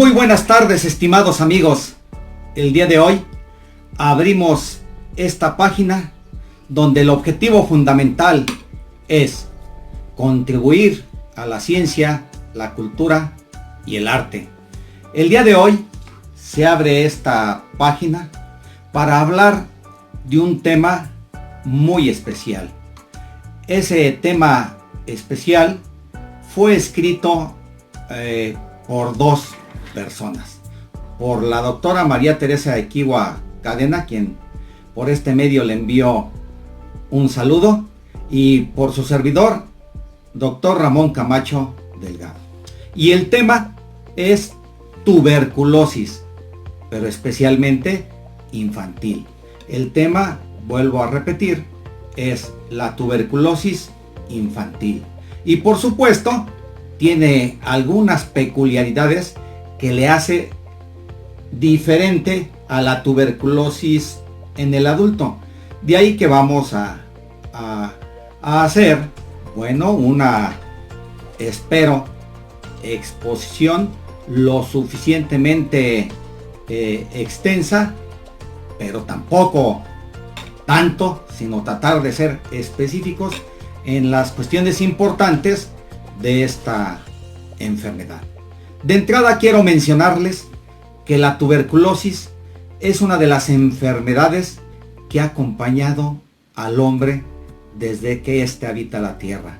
Muy buenas tardes, estimados amigos. El día de hoy abrimos esta página donde el objetivo fundamental es contribuir a la ciencia, la cultura y el arte. El día de hoy se abre esta página para hablar de un tema muy especial. Ese tema especial fue escrito por dos personas, por la doctora María Teresa Equihua Cadena, quien por este medio le envió un saludo, y por su servidor, doctor Ramón Camacho Delgado. Y el tema es tuberculosis, pero especialmente infantil. El tema, vuelvo a repetir, es la tuberculosis infantil. Y por supuesto, tiene algunas peculiaridades que le hace diferente a la tuberculosis en el adulto. De ahí que vamos a hacer, bueno, una, espero, exposición lo suficientemente extensa, pero tampoco tanto, sino tratar de ser específicos en las cuestiones importantes de esta enfermedad. De entrada quiero mencionarles que la tuberculosis es una de las enfermedades que ha acompañado al hombre desde que éste habita la tierra,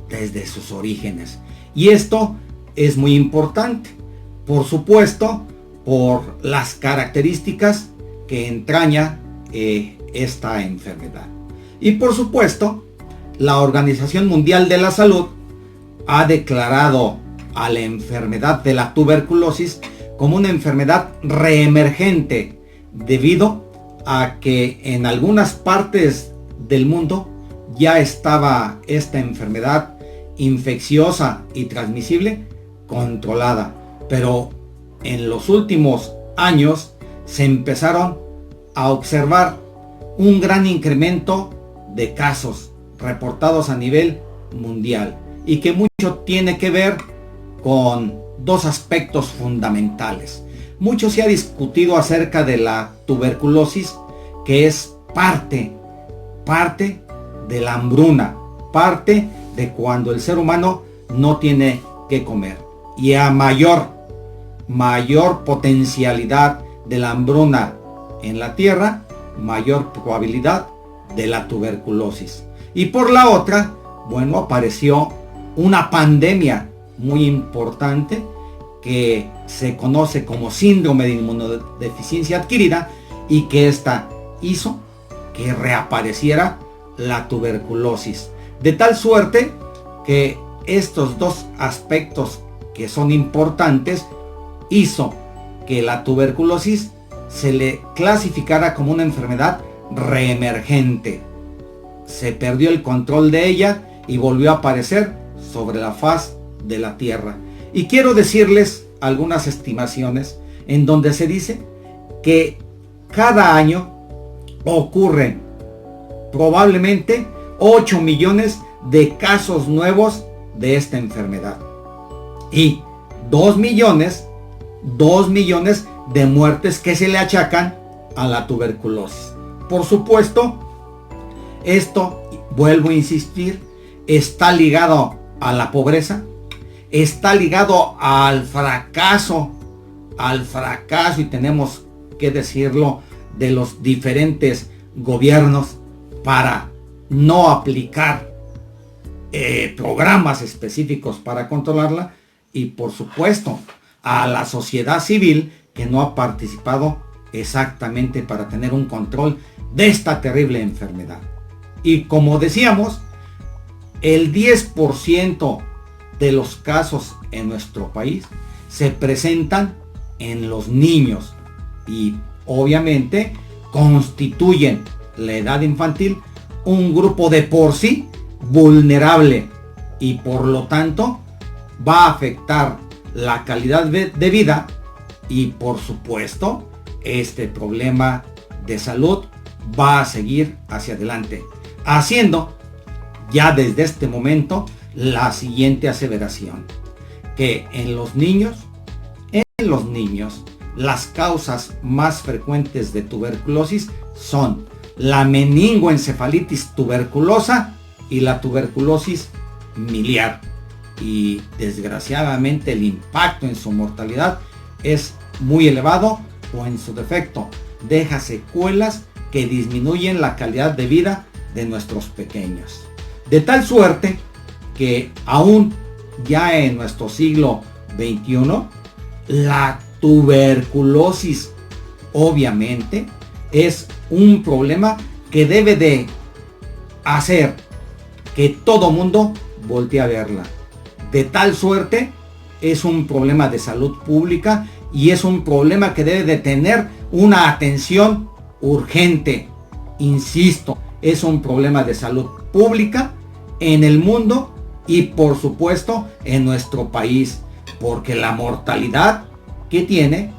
desde sus orígenes. Y esto es muy importante, por supuesto, por las características que entraña esta enfermedad. Y por supuesto, la Organización Mundial de la Salud ha declarado a la enfermedad de la tuberculosis como una enfermedad reemergente, debido a que en algunas partes del mundo ya estaba esta enfermedad infecciosa y transmisible controlada, pero en los últimos años se empezaron a observar un gran incremento de casos reportados a nivel mundial, y que mucho tiene que ver con dos aspectos fundamentales. Mucho se ha discutido acerca de la tuberculosis, que es parte de la hambruna, parte de cuando el ser humano no tiene que comer. Y a mayor potencialidad de la hambruna en la tierra, mayor probabilidad de la tuberculosis. Y por la otra, bueno, apareció una pandemia muy importante que se conoce como síndrome de inmunodeficiencia adquirida, y que esta hizo que reapareciera la tuberculosis, de tal suerte que estos dos aspectos que son importantes hizo que la tuberculosis se le clasificara como una enfermedad reemergente. Se perdió el control de ella y volvió a aparecer sobre la faz de la tierra. Y quiero decirles algunas estimaciones en donde se dice que cada año ocurren probablemente 8 millones de casos nuevos de esta enfermedad y 2 millones de muertes que se le achacan a la tuberculosis. Por supuesto, esto, vuelvo a insistir, está ligado a la pobreza, está ligado al fracaso, y tenemos que decirlo, de los diferentes gobiernos para no aplicar programas específicos para controlarla, y por supuesto a la sociedad civil, que no ha participado exactamente para tener un control de esta terrible enfermedad. Y como decíamos, el 10% de los casos en nuestro país se presentan en los niños, y obviamente constituyen la edad infantil un grupo de por sí vulnerable, y por lo tanto va a afectar la calidad de vida, y por supuesto este problema de salud va a seguir hacia adelante, haciendo ya desde este momento la siguiente aseveración: que en los niños En los niños, las causas más frecuentes de tuberculosis son la meningoencefalitis tuberculosa y la tuberculosis miliar. Y desgraciadamente el impacto en su mortalidad es muy elevado, o en su defecto deja secuelas que disminuyen la calidad de vida de nuestros pequeños. De tal suerte que aún ya en nuestro siglo XXI, la tuberculosis obviamente es un problema que debe de hacer que todo mundo voltee a verla. De tal suerte es un problema de salud pública y es un problema que debe de tener una atención urgente. Insisto, es un problema de salud pública en el mundo y por supuesto en nuestro país, porque la mortalidad que tiene,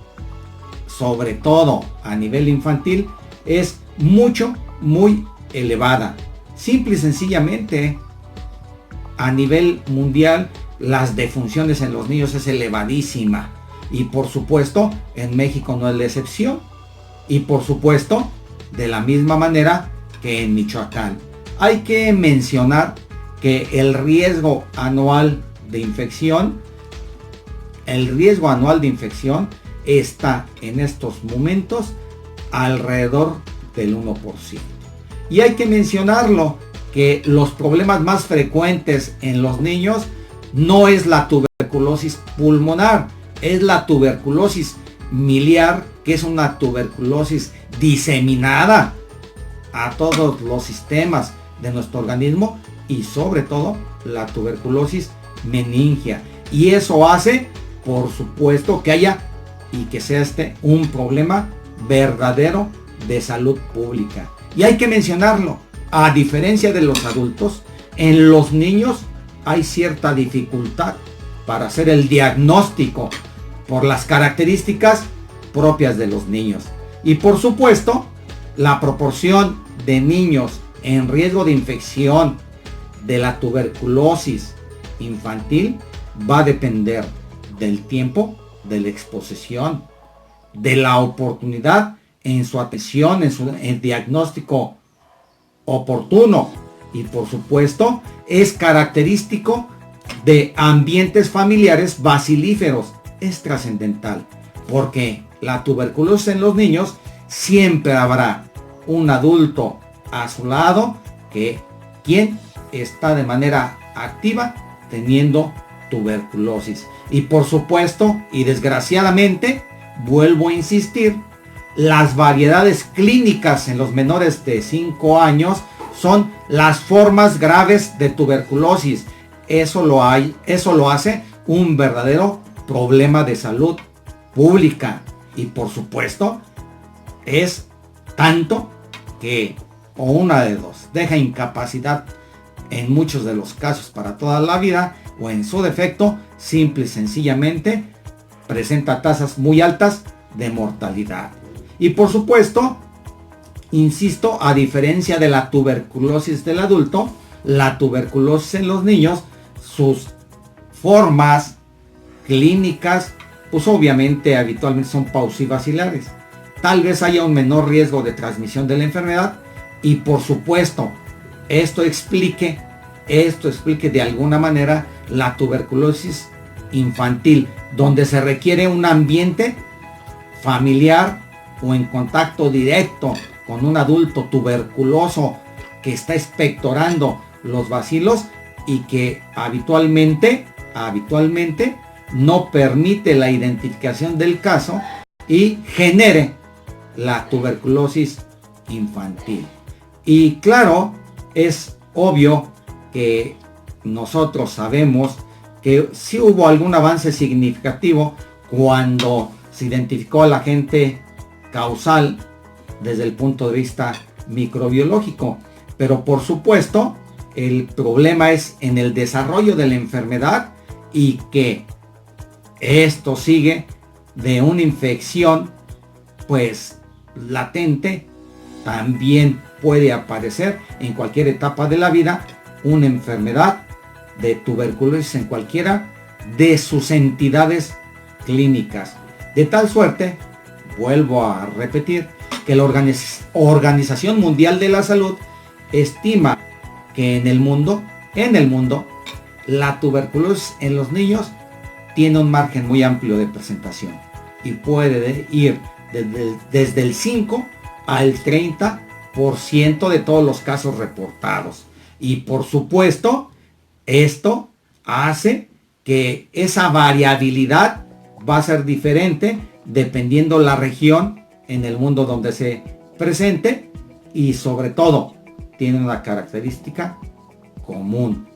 sobre todo a nivel infantil, es muy elevada. Simple y sencillamente, a nivel mundial, las defunciones en los niños es elevadísima. Y por supuesto, en México no es la excepción. Y por supuesto, de la misma manera que en Michoacán. Hay que mencionar que el riesgo anual de infección está en estos momentos alrededor del 1%. Y hay que mencionarlo, que los problemas más frecuentes en los niños no es la tuberculosis pulmonar, es la tuberculosis miliar, que es una tuberculosis diseminada a todos los sistemas de nuestro organismo, y sobre todo la tuberculosis meningia. Y eso hace, por supuesto, que haya y que sea un problema verdadero de salud pública. Y hay que mencionarlo, a diferencia de los adultos, en los niños hay cierta dificultad para hacer el diagnóstico por las características propias de los niños. Y por supuesto, la proporción de niños en riesgo de infección de la tuberculosis infantil va a depender del tiempo de la exposición, de la oportunidad en su atención, en diagnóstico oportuno, y por supuesto es característico de ambientes familiares bacilíferos. Es trascendental, porque la tuberculosis en los niños siempre habrá un adulto a su lado quien está de manera activa teniendo tuberculosis. Y por supuesto, y desgraciadamente, vuelvo a insistir, las variedades clínicas en los menores de 5 años son las formas graves de tuberculosis. Eso lo hace un verdadero problema de salud pública. Y por supuesto, es tanto que, o una de dos, deja incapacidad en muchos de los casos para toda la vida, o en su defecto, simple y sencillamente, presenta tasas muy altas de mortalidad. Y por supuesto, insisto, a diferencia de la tuberculosis del adulto, la tuberculosis en los niños, sus formas clínicas, pues obviamente habitualmente son paucivacilares. Tal vez haya un menor riesgo de transmisión de la enfermedad, y por supuesto, esto explique de alguna manera la tuberculosis infantil, donde se requiere un ambiente familiar o en contacto directo con un adulto tuberculoso que está expectorando los bacilos, y que habitualmente no permite la identificación del caso y genere la tuberculosis infantil. Y claro, es obvio que nosotros sabemos que sí hubo algún avance significativo cuando se identificó al agente causal desde el punto de vista microbiológico, pero por supuesto el problema es en el desarrollo de la enfermedad, y que esto sigue de una infección pues latente. También puede aparecer en cualquier etapa de la vida una enfermedad de tuberculosis en cualquiera de sus entidades clínicas. De tal suerte, vuelvo a repetir, que la Organización Mundial de la Salud estima que en el mundo, la tuberculosis en los niños tiene un margen muy amplio de presentación y puede ir desde el 5 al 30% de todos los casos reportados. Y por supuesto, esto hace que esa variabilidad va a ser diferente dependiendo la región en el mundo donde se presente, y sobre todo tiene una característica común: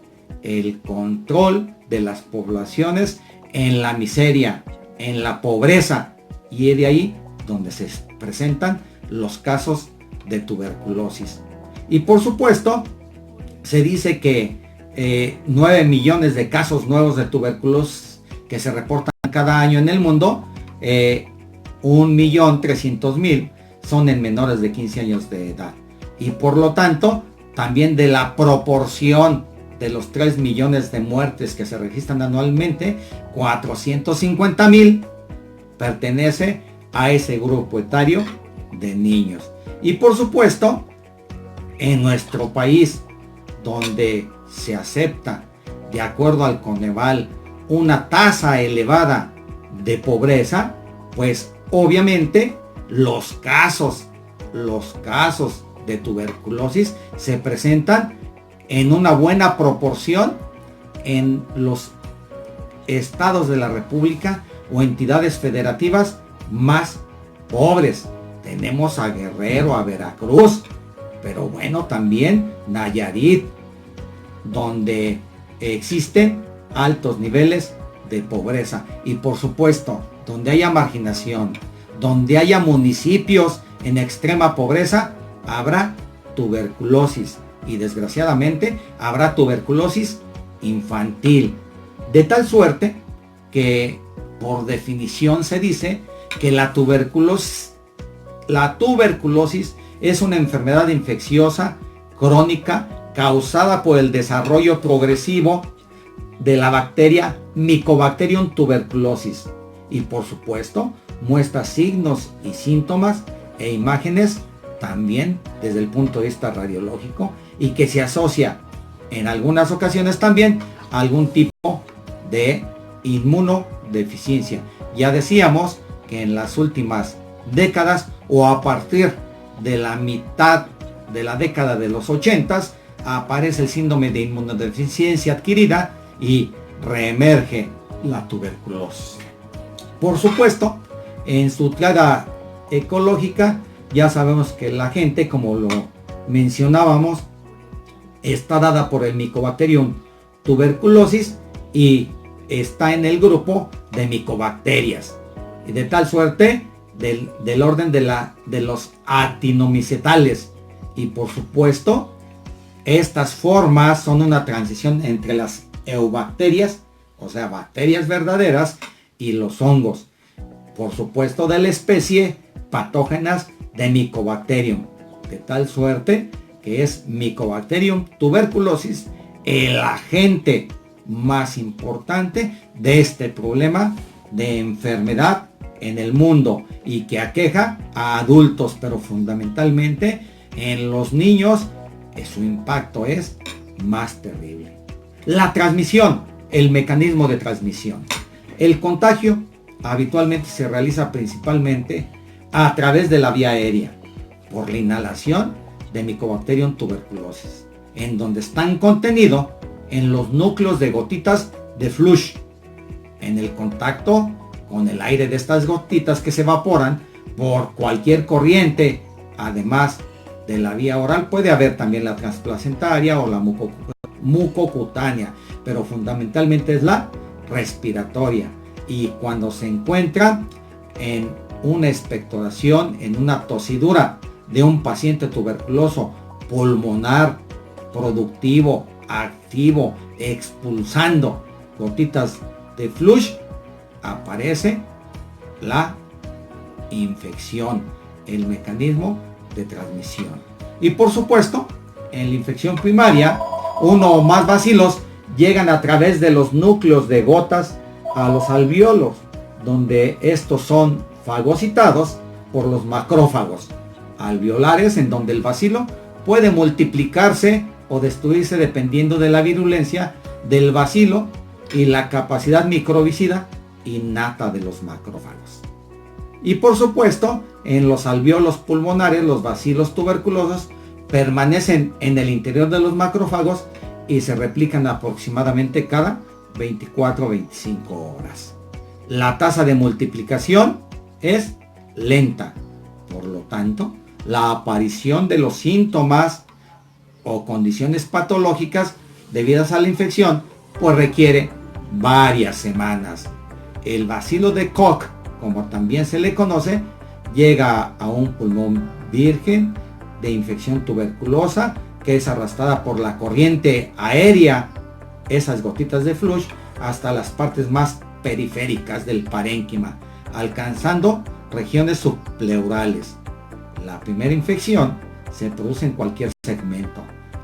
el control de las poblaciones en la miseria, en la pobreza, y es de ahí donde se presentan los casos de tuberculosis. Y por supuesto, se dice que 9 millones de casos nuevos de tuberculosis que se reportan cada año en el mundo, 1.300.000 son en menores de 15 años de edad. Y por lo tanto, también de la proporción de los 3 millones de muertes que se registran anualmente, 450.000 pertenece a ese grupo etario de niños. Y por supuesto, en nuestro país, donde se acepta, de acuerdo al Coneval, una tasa elevada de pobreza, pues obviamente los casos de tuberculosis se presentan en una buena proporción en los estados de la República o entidades federativas más pobres. Tenemos a Guerrero, a Veracruz, pero bueno, también Nayarit, donde existen altos niveles de pobreza, y por supuesto, donde haya marginación, donde haya municipios en extrema pobreza, habrá tuberculosis, y desgraciadamente habrá tuberculosis infantil. De tal suerte que por definición se dice que la tuberculosis es una enfermedad infecciosa crónica causada por el desarrollo progresivo de la bacteria Mycobacterium tuberculosis, y por supuesto muestra signos y síntomas e imágenes también desde el punto de vista radiológico, y que se asocia en algunas ocasiones también a algún tipo de inmunodeficiencia. Ya decíamos que en las últimas décadas, o a partir de la mitad de la década de los 80, aparece el síndrome de inmunodeficiencia adquirida y reemerge la tuberculosis. Por supuesto, en su tirada ecológica, ya sabemos que la gente, como lo mencionábamos, está dada por el Mycobacterium tuberculosis y está en el grupo de micobacterias, y de tal suerte del orden de los actinomicetales. Y por supuesto, estas formas son una transición entre las eubacterias, o sea, bacterias verdaderas, y los hongos, por supuesto, de la especie patógenas de Mycobacterium, de tal suerte que es Mycobacterium tuberculosis el agente más importante de este problema de enfermedad en el mundo, y que aqueja a adultos, pero fundamentalmente en los niños su impacto es más terrible. La transmisión, el mecanismo de transmisión. El contagio habitualmente se realiza principalmente a través de la vía aérea, por la inhalación de Mycobacterium tuberculosis, en donde están contenidos en los núcleos de gotitas de flush, en el contacto con el aire de estas gotitas que se evaporan por cualquier corriente. Además de la vía oral, puede haber también la transplacentaria o la mucocutánea, pero fundamentalmente es la respiratoria. Y cuando se encuentra en una expectoración, en una tosidura de un paciente tuberculoso pulmonar, productivo, activo, expulsando gotitas de flush, aparece la infección, el mecanismo de transmisión. Y por supuesto, en la infección primaria, uno o más bacilos llegan a través de los núcleos de gotas a los alvéolos, donde estos son fagocitados por los macrófagos alveolares, en donde el bacilo puede multiplicarse o destruirse dependiendo de la virulencia del bacilo y la capacidad microbicida innata de los macrófagos. Y por supuesto, en los alvéolos pulmonares, los bacilos tuberculosos permanecen en el interior de los macrófagos y se replican aproximadamente cada 24 o 25 horas. La tasa de multiplicación es lenta, por lo tanto, la aparición de los síntomas o condiciones patológicas debidas a la infección pues requiere varias semanas. El bacilo de Koch, como también se le conoce, llega a un pulmón virgen de infección tuberculosa que es arrastrada por la corriente aérea, esas gotitas de flush, hasta las partes más periféricas del parénquima, alcanzando regiones subpleurales. La primera infección se produce en cualquier segmento,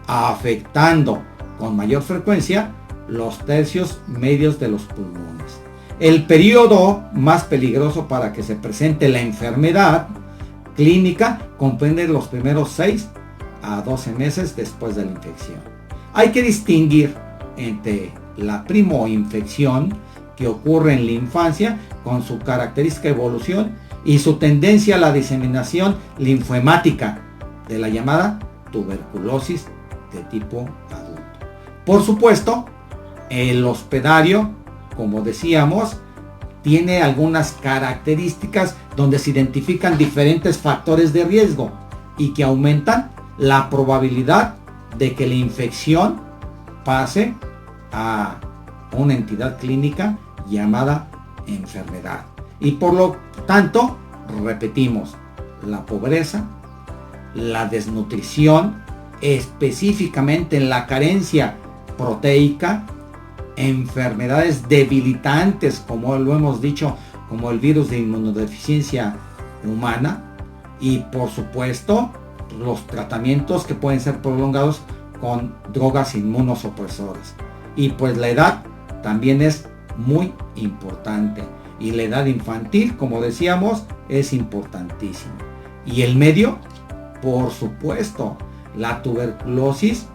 afectando con mayor frecuencia los tercios medios de los pulmones. El periodo más peligroso para que se presente la enfermedad clínica comprende los primeros 6 a 12 meses después de la infección. Hay que distinguir entre la primoinfección, que ocurre en la infancia con su característica evolución y su tendencia a la diseminación linfohemática, de la llamada tuberculosis de tipo adulto. Por supuesto, el hospedario, como decíamos, tiene algunas características donde se identifican diferentes factores de riesgo y que aumentan la probabilidad de que la infección pase a una entidad clínica llamada enfermedad. Y por lo tanto, repetimos, la pobreza, la desnutrición, específicamente en la carencia proteica, enfermedades debilitantes, como lo hemos dicho, como el virus de inmunodeficiencia humana, y por supuesto los tratamientos que pueden ser prolongados con drogas inmunosupresoras. Y pues la edad también es muy importante, y la edad infantil, como decíamos, es importantísima. Y el medio, por supuesto, la tuberculosis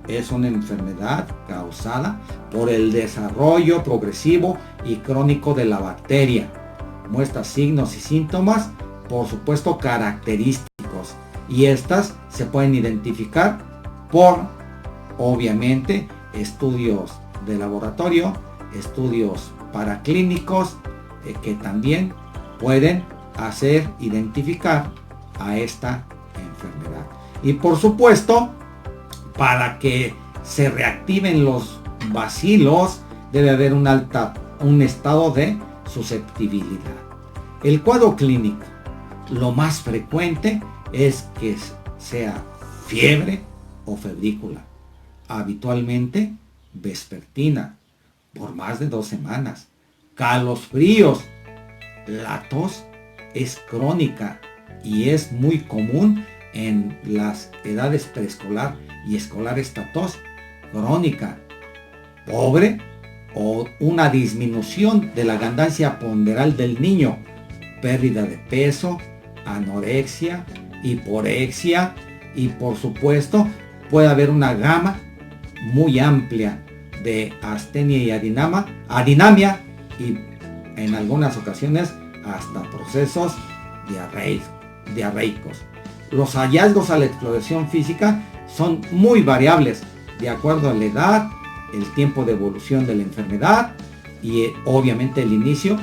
es una enfermedad causada por el desarrollo progresivo y crónico de la bacteria. Muestra signos y síntomas, por supuesto, característicos, y estas se pueden identificar por, obviamente, estudios de laboratorio, estudios paraclínicos, que también pueden hacer identificar a esta enfermedad. Y por supuesto, para que se reactiven los bacilos, debe haber un estado de susceptibilidad. El cuadro clínico, lo más frecuente es que sea fiebre o febrícula, habitualmente vespertina, por más de 2 semanas, calosfríos. La tos es crónica y es muy común en las edades preescolar y escolar, esta tos crónica. Pobre o una disminución de la ganancia ponderal del niño, pérdida de peso, anorexia, hiporexia, y por supuesto puede haber una gama muy amplia de astenia y adinamia, y en algunas ocasiones hasta procesos diarreicos. Los hallazgos a la exploración física son muy variables de acuerdo a la edad, el tiempo de evolución de la enfermedad y obviamente el inicio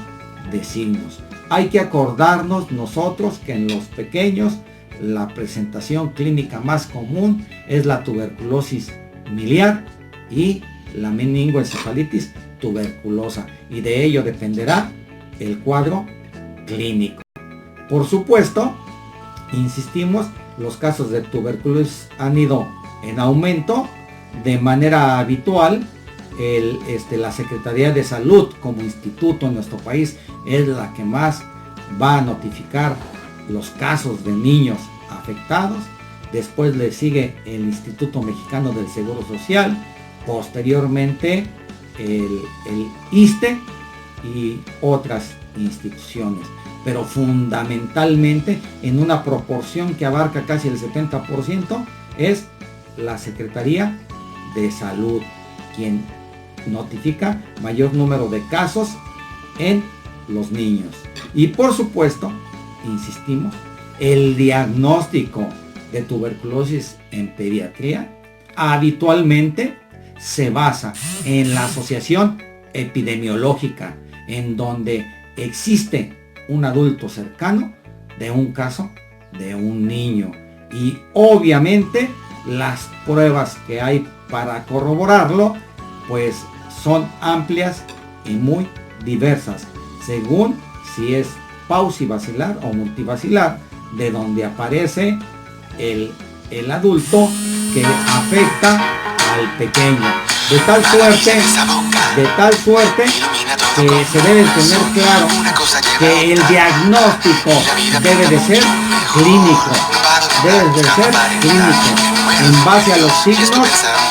de signos. Hay que acordarnos nosotros que en los pequeños la presentación clínica más común es la tuberculosis miliar y la meningoencefalitis tuberculosa, y de ello dependerá el cuadro clínico. Por supuesto, insistimos, los casos de tuberculosis han ido en aumento de manera habitual. La Secretaría de Salud como instituto en nuestro país es la que más va a notificar los casos de niños afectados. Después le sigue el Instituto Mexicano del Seguro Social, posteriormente el ISSSTE, y otras instituciones, pero fundamentalmente en una proporción que abarca casi el 70% es la Secretaría de Salud quien notifica mayor número de casos en los niños. Y por supuesto, insistimos, el diagnóstico de tuberculosis en pediatría habitualmente se basa en la asociación epidemiológica, en donde existe un adulto cercano de un caso de un niño. Y obviamente las pruebas que hay para corroborarlo, pues son amplias y muy diversas, según si es paucibacilar o multibacilar, de donde aparece el adulto que afecta al pequeño. De tal suerte que se debe tener claro que el diagnóstico debe de ser clínico, en base a los signos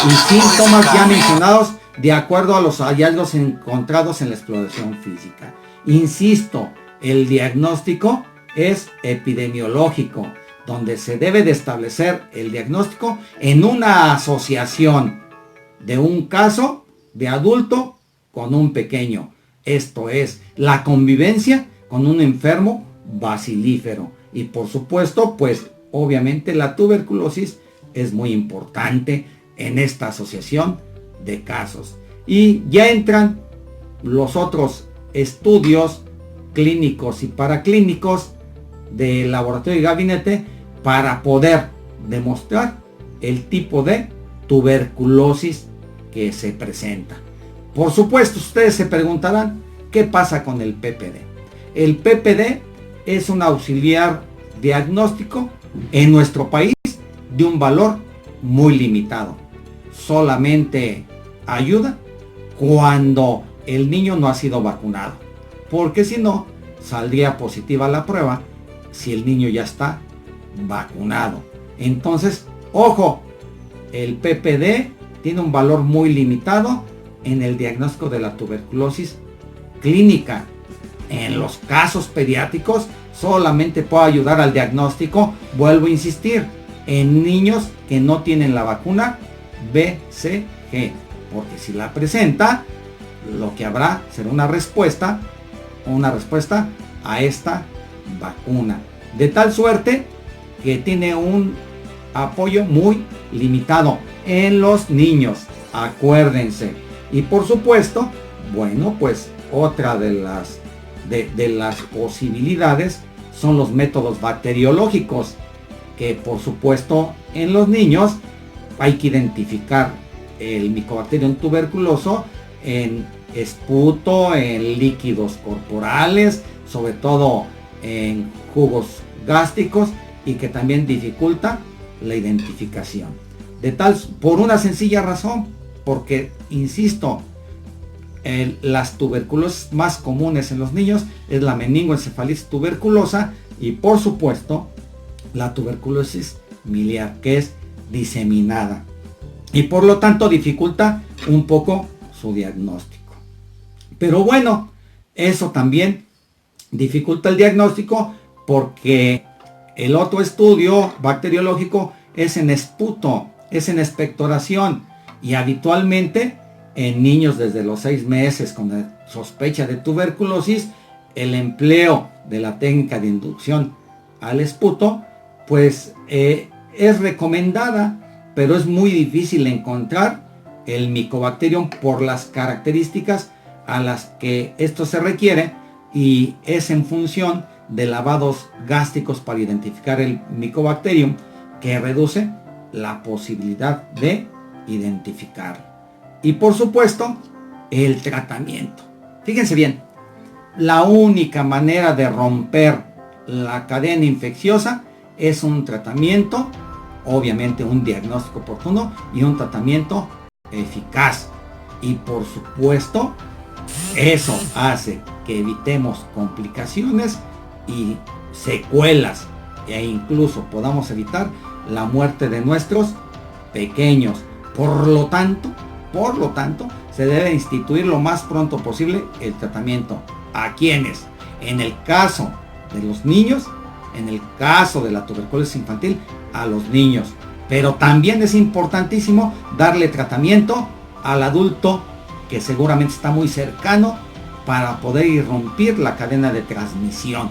y síntomas ya mencionados, de acuerdo a los hallazgos encontrados en la exploración física. Insisto, el diagnóstico es epidemiológico, donde se debe de establecer el diagnóstico en una asociación de un caso de adulto con un pequeño. Esto es, la convivencia con un enfermo bacilífero. Y por supuesto, pues obviamente la tuberculosis es muy importante en esta asociación de casos. Y ya entran los otros estudios clínicos y paraclínicos del laboratorio y gabinete para poder demostrar el tipo de tuberculosis que se presenta. Por supuesto, ustedes se preguntarán, ¿qué pasa con el PPD? El PPD es un auxiliar diagnóstico en nuestro país de un valor muy limitado. Solamente ayuda cuando el niño no ha sido vacunado, porque si no, saldría positiva la prueba si el niño ya está vacunado. Entonces, ojo, el PPD tiene un valor muy limitado en el diagnóstico de la tuberculosis clínica. En los casos pediátricos solamente puede ayudar al diagnóstico, vuelvo a insistir, en niños que no tienen la vacuna BCG, porque si la presenta, lo que habrá será una respuesta a esta vacuna, de tal suerte que tiene un apoyo muy limitado en los niños, acuérdense. Y por supuesto, bueno, pues otra de las posibilidades son los métodos bacteriológicos, que por supuesto en los niños hay que identificar el Mycobacterium tuberculoso en esputo, en líquidos corporales, sobre todo en jugos gástricos, y que también dificulta la identificación. Por una sencilla razón, porque, insisto, las tuberculosis más comunes en los niños es la meningoencefalitis tuberculosa y por supuesto la tuberculosis miliar, que es diseminada, y por lo tanto dificulta un poco su diagnóstico. Pero bueno, eso también dificulta el diagnóstico porque el otro estudio bacteriológico es en esputo, es en expectoración, y habitualmente en niños desde los 6 meses con sospecha de tuberculosis, el empleo de la técnica de inducción al esputo pues es recomendada, pero es muy difícil encontrar el Mycobacterium por las características a las que esto se requiere, y es en función de lavados gástricos para identificar el Mycobacterium, que reduce la posibilidad de identificarlo. Y por supuesto, el tratamiento. Fíjense bien, la única manera de romper la cadena infecciosa es un tratamiento, obviamente un diagnóstico oportuno y un tratamiento eficaz. Y por supuesto, eso hace que evitemos complicaciones y secuelas, e incluso podamos evitar la muerte de nuestros pequeños. Por lo tanto, por lo tanto, se debe instituir lo más pronto posible el tratamiento. ¿A quiénes? En el caso de los niños, en el caso de la tuberculosis infantil, a los niños. Pero también es importantísimo darle tratamiento al adulto que seguramente está muy cercano para poder irrumpir la cadena de transmisión.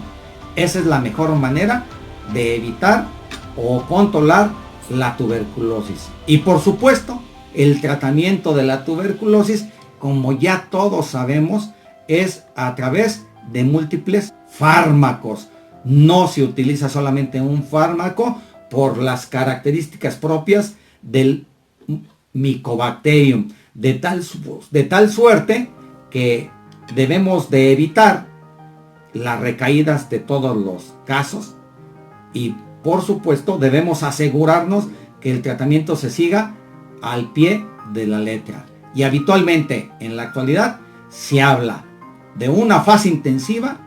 Esa es la mejor manera de evitar o controlar la tuberculosis. Y por supuesto, el tratamiento de la tuberculosis, como ya todos sabemos, es a través de múltiples fármacos. No se utiliza solamente un fármaco por las características propias del Mycobacterium, de tal suerte que debemos de evitar las recaídas de todos los casos y por supuesto debemos asegurarnos que el tratamiento se siga al pie de la letra. Y habitualmente en la actualidad se habla de una fase intensiva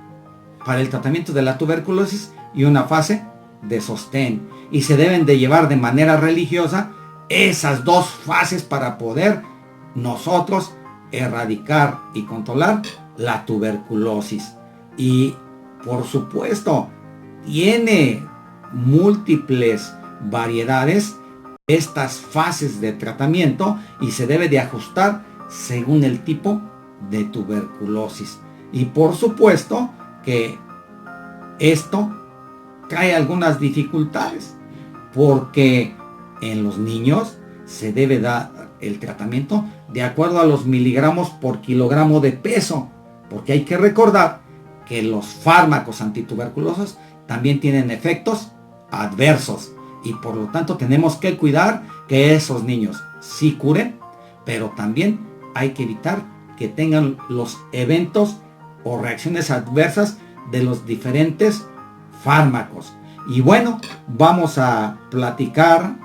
para el tratamiento de la tuberculosis y una fase de sostén, y se deben de llevar de manera religiosa esas dos fases para poder nosotros erradicar y controlar la tuberculosis. Y por supuesto tiene múltiples variedades estas fases de tratamiento y se debe de ajustar según el tipo de tuberculosis. Y por supuesto que esto trae algunas dificultades, porque en los niños se debe dar el tratamiento de acuerdo a los miligramos por kilogramo de peso, porque hay que recordar que los fármacos antituberculosos también tienen efectos adversos y por lo tanto tenemos que cuidar que esos niños sí curen, pero también hay que evitar que tengan los eventos o reacciones adversas de los diferentes fármacos. Y bueno, vamos a platicar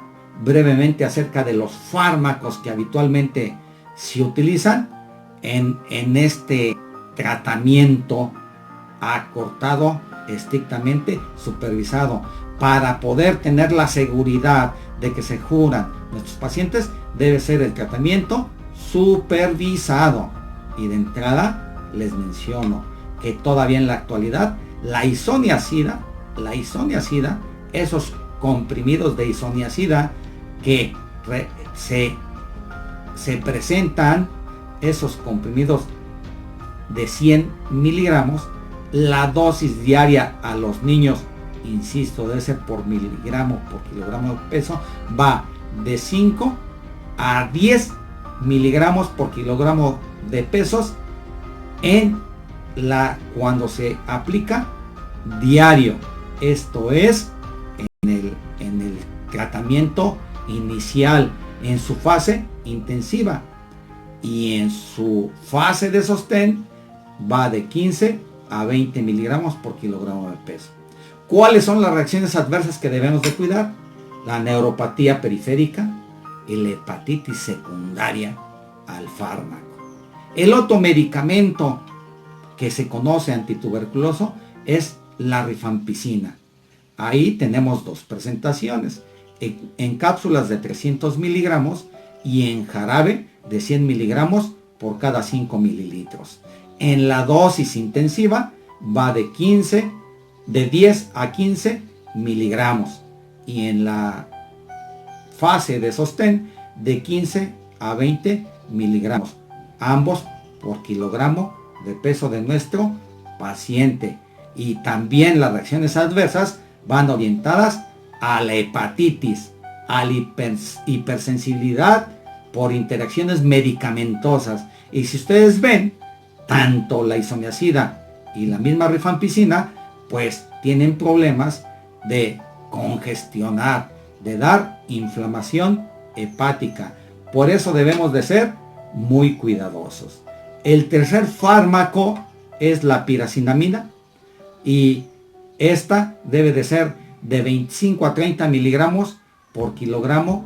brevemente acerca de los fármacos que habitualmente se utilizan en este tratamiento acortado, estrictamente supervisado, para poder tener la seguridad de que se curan nuestros pacientes. Debe ser el tratamiento supervisado. Y de entrada les menciono que todavía en la actualidad la isoniazida, esos comprimidos de isoniazida que se presentan, esos comprimidos de 100 miligramos, la dosis diaria a los niños, insisto, debe ser por miligramo por kilogramo de peso, va de 5 a 10 miligramos por kilogramo de pesos cuando se aplica diario. Esto es en el tratamiento inicial, en su fase intensiva, y en su fase de sostén va de 15 a 20 miligramos por kilogramo de peso. ¿Cuáles son las reacciones adversas que debemos de cuidar? La neuropatía periférica y la hepatitis secundaria al fármaco. El otro medicamento que se conoce antituberculoso es la rifampicina. Ahí tenemos dos presentaciones, en cápsulas de 300 miligramos y en jarabe de 100 miligramos por cada 5 mililitros. En la dosis intensiva va de 10 a 15 miligramos y en la fase de sostén de 15 a 20 miligramos, ambos por kilogramo de peso de nuestro paciente. Y también las reacciones adversas van orientadas a la hepatitis, a la hipersensibilidad por interacciones medicamentosas. Y si ustedes ven, tanto la isoniazida y la misma rifampicina pues tienen problemas de congestionar, de dar inflamación hepática. Por eso debemos de ser muy cuidadosos. El tercer fármaco es la piracinamida, y esta debe de ser de 25 a 30 miligramos por kilogramo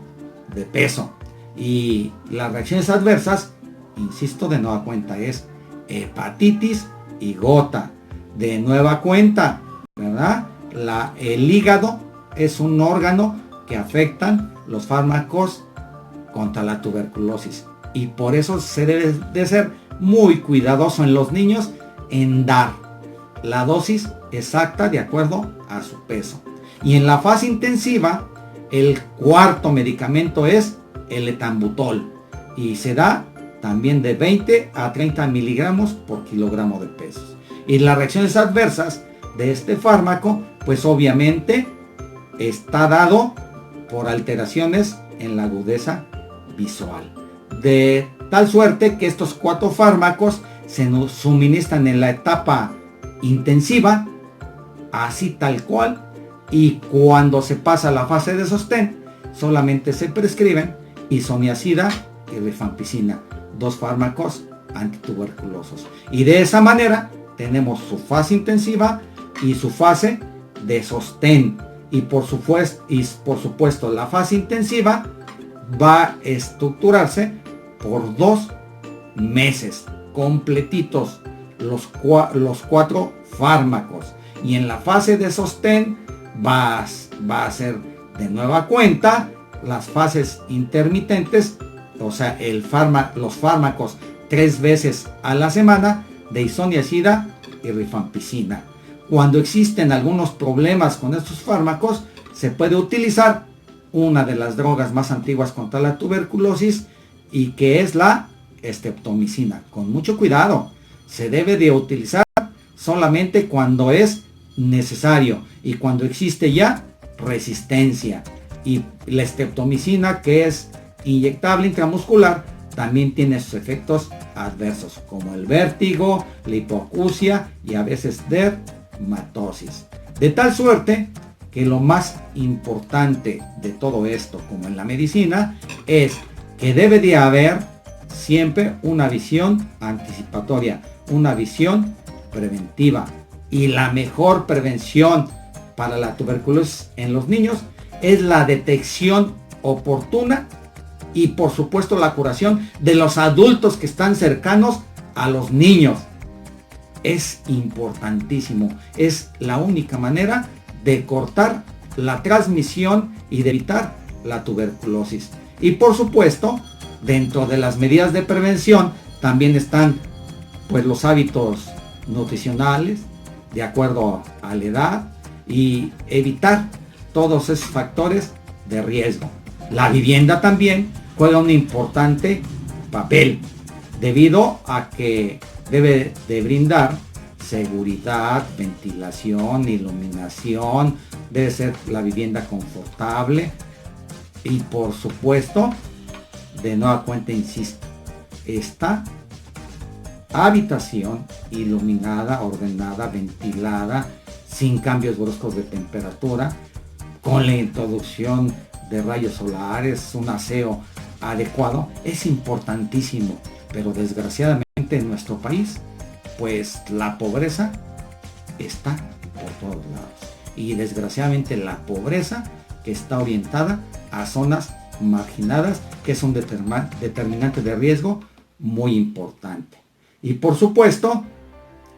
de peso. Y las reacciones adversas, insisto de nueva cuenta, es hepatitis y gota. De nueva cuenta, ¿verdad? El hígado es un órgano que afectan los fármacos contra la tuberculosis. y por eso se debe de ser muy cuidadoso en los niños en dar la dosis exacta de acuerdo a su peso. Y en la fase intensiva, el cuarto medicamento es el etambutol y se da también de 20 a 30 miligramos por kilogramo de peso. Y las reacciones adversas de este fármaco, pues obviamente está dado por alteraciones en la agudeza visual. De tal suerte que estos 4 fármacos se nos suministran en la etapa intensiva, así tal cual, y cuando se pasa a la fase de sostén, solamente se prescriben isoniazida y rifampicina, 2 fármacos antituberculosos. Y de esa manera tenemos su fase intensiva y su fase de sostén. Y por supuesto la fase intensiva va a estructurarse por 2 meses completitos, los 4 fármacos. Y en la fase de sostén va a ser de nueva cuenta las fases intermitentes, o sea, los fármacos 3 veces a la semana de isoniazida y rifampicina. Cuando existen algunos problemas con estos fármacos, se puede utilizar una de las drogas más antiguas contra la tuberculosis, y que es la streptomicina. Con mucho cuidado, se debe de utilizar solamente cuando es necesario y cuando existe ya resistencia. Y la streptomicina, que es inyectable intramuscular, también tiene sus efectos adversos como el vértigo, la hipoacusia y a veces dermatosis. De tal suerte que lo más importante de todo esto, como en la medicina, es que debe de haber siempre una visión anticipatoria, una visión preventiva. Y la mejor prevención para la tuberculosis en los niños es la detección oportuna y por supuesto la curación de los adultos que están cercanos a los niños. Es importantísimo, es la única manera de cortar la transmisión y de evitar la tuberculosis. Y por supuesto, dentro de las medidas de prevención también están pues los hábitos nutricionales de acuerdo a la edad y evitar todos esos factores de riesgo. La vivienda también juega un importante papel debido a que debe de brindar seguridad, ventilación, iluminación, debe ser la vivienda confortable y por supuesto, de nueva cuenta insisto, esta habitación iluminada, ordenada, ventilada, sin cambios bruscos de temperatura, con la introducción de rayos solares, un aseo adecuado, es importantísimo. Pero desgraciadamente en nuestro país, pues la pobreza está por todos lados. Y desgraciadamente la pobreza que está orientada a zonas marginadas, que es un determinante de riesgo muy importante. Y por supuesto,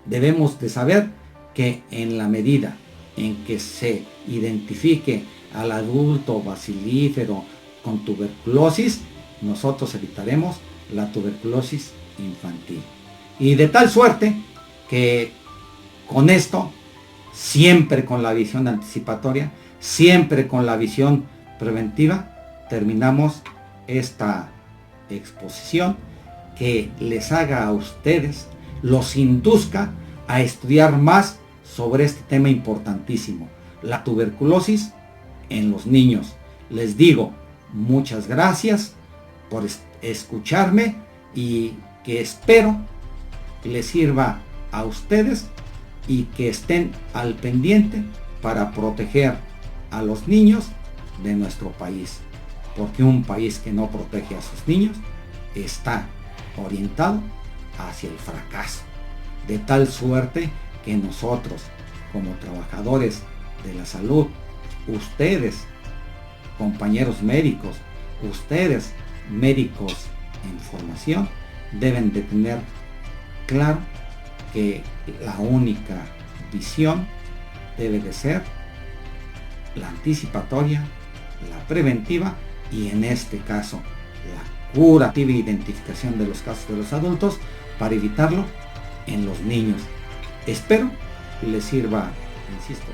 debemos de saber que en la medida en que se identifique al adulto bacilífero con tuberculosis, nosotros evitaremos la tuberculosis infantil. Y de tal suerte que con esto, siempre con la visión anticipatoria, siempre con la visión preventiva, terminamos esta exposición que les haga a ustedes, los induzca a estudiar más sobre este tema importantísimo, la tuberculosis en los niños. Les digo muchas gracias por escucharme y que espero que les sirva a ustedes y que estén al pendiente para proteger a los niños de nuestro país, porque un país que no protege a sus niños está orientado hacia el fracaso. De tal suerte que nosotros, como trabajadores de la salud, ustedes, compañeros médicos, ustedes, médicos en formación, deben de tener claro que la única visión debe de ser la anticipatoria, la preventiva y en este caso la curativa identificación de los casos de los adultos para evitarlo en los niños. Espero que les sirva, insisto.